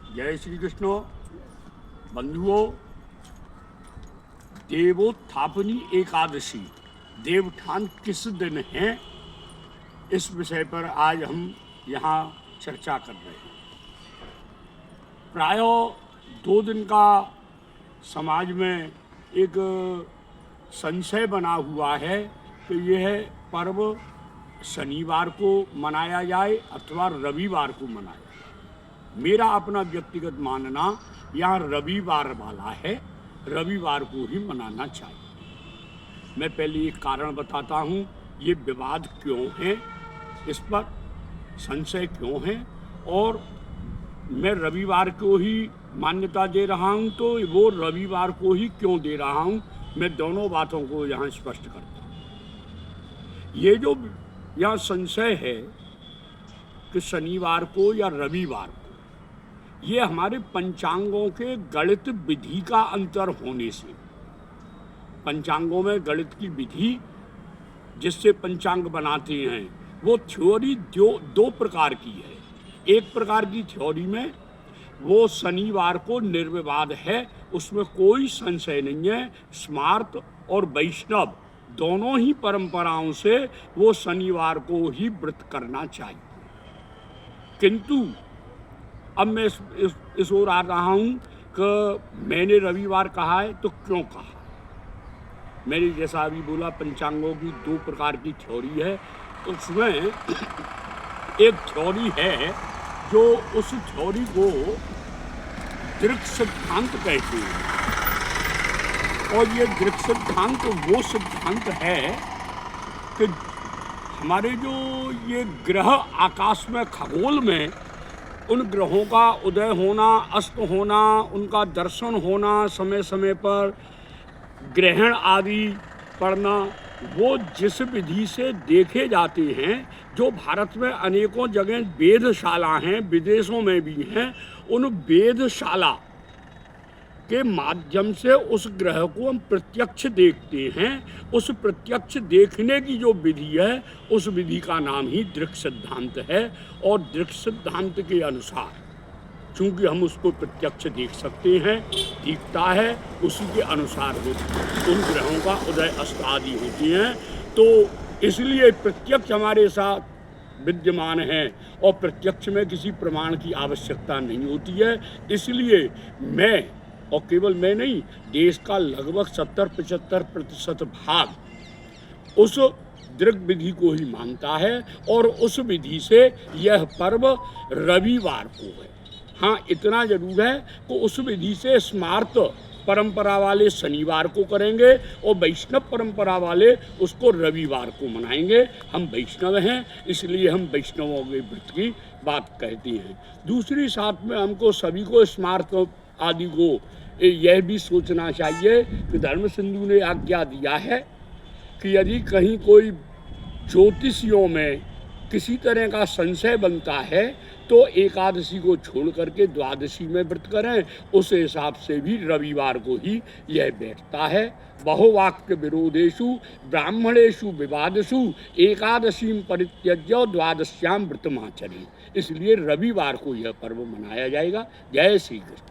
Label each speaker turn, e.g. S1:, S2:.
S1: जय श्री कृष्ण। बंधुओं, देवोत्थापनी एकादशी देवठान किस दिन है, इस विषय पर आज हम यहाँ चर्चा कर रहे हैं। प्रायः 2 दिन का समाज में एक संशय बना हुआ है कि यह पर्व शनिवार को मनाया जाए अथवा रविवार को मनाया जाए। मेरा अपना व्यक्तिगत मानना यहाँ रविवार वाला है, रविवार को ही मनाना चाहिए। मैं पहले एक कारण बताता हूँ, ये विवाद क्यों है, इस पर संशय क्यों है और मैं रविवार को ही मान्यता दे रहा हूँ तो वो रविवार को ही क्यों दे रहा हूँ। मैं दोनों बातों को यहाँ स्पष्ट करता हूँ। ये जो यहाँ संशय है कि शनिवार को या रविवार को, ये हमारे पंचांगों के गणित विधि का अंतर होने से, पंचांगों में गणित की विधि जिससे पंचांग बनाते हैं वो थ्योरी दो प्रकार की है। एक प्रकार की थ्योरी में वो शनिवार को निर्विवाद है, उसमें कोई संशय नहीं है। स्मार्त और वैष्णव दोनों ही परंपराओं से वो शनिवार को ही व्रत करना चाहिए। किंतु अब मैं इस ओर आ रहा हूँ कि मैंने रविवार कहा है तो क्यों कहा। मैंने जैसा अभी बोला, पंचांगों की 2 प्रकार की थ्योरी है। उसमें एक थ्योरी है जो उस थ्योरी को दृक् सिद्धांत कहते हैं, और ये दृक् सिद्धांत वो सिद्धांत है कि हमारे जो ये ग्रह आकाश में, खगोल में, उन ग्रहों का उदय होना, अस्त होना, उनका दर्शन होना, समय समय पर ग्रहण आदि पड़ना, वो जिस विधि से देखे जाते हैं, जो भारत में अनेकों जगह वेधशाला हैं, विदेशों में भी हैं, उन वेधशाला के माध्यम से उस ग्रह को हम प्रत्यक्ष देखते हैं। उस प्रत्यक्ष देखने की जो विधि है, उस विधि का नाम ही दृक् सिद्धांत है। और दृक् सिद्धांत के अनुसार चूँकि हम उसको प्रत्यक्ष देख सकते हैं, दिखता है, उसी के अनुसार उन ग्रहों का उदय अस्त आदि होती हैं, तो इसलिए प्रत्यक्ष हमारे साथ विद्यमान है और प्रत्यक्ष में किसी प्रमाण की आवश्यकता नहीं होती है। इसलिए मैं, और केवल मैं नहीं, देश का लगभग 70-75% भाग उस दृक् विधि को ही मानता है और उस विधि से यह पर्व रविवार को है। हाँ, इतना जरूर है कि उस विधि से स्मार्त परंपरा वाले शनिवार को करेंगे और वैष्णव परंपरा वाले उसको रविवार को मनाएंगे। हम वैष्णव हैं, इसलिए हम वैष्णवों के व्रत की बात कहते हैं। दूसरी साथ में हमको सभी को स्मार्त आदि को यह भी सोचना चाहिए कि धर्म सिंधु ने आज्ञा दिया है कि यदि कहीं कोई ज्योतिषियों में किसी तरह का संशय बनता है तो एकादशी को छोड़ करके द्वादशी में व्रत करें। उस हिसाब से भी रविवार को ही यह बैठता है। बहुवाक्य विरोधेषु ब्राह्मणेषु विवादेषु एकादशीं परित्यज्य द्वादश्याम व्रतमाचरेत्। इसलिए रविवार को यह पर्व मनाया जाएगा। जय श्री कृष्ण।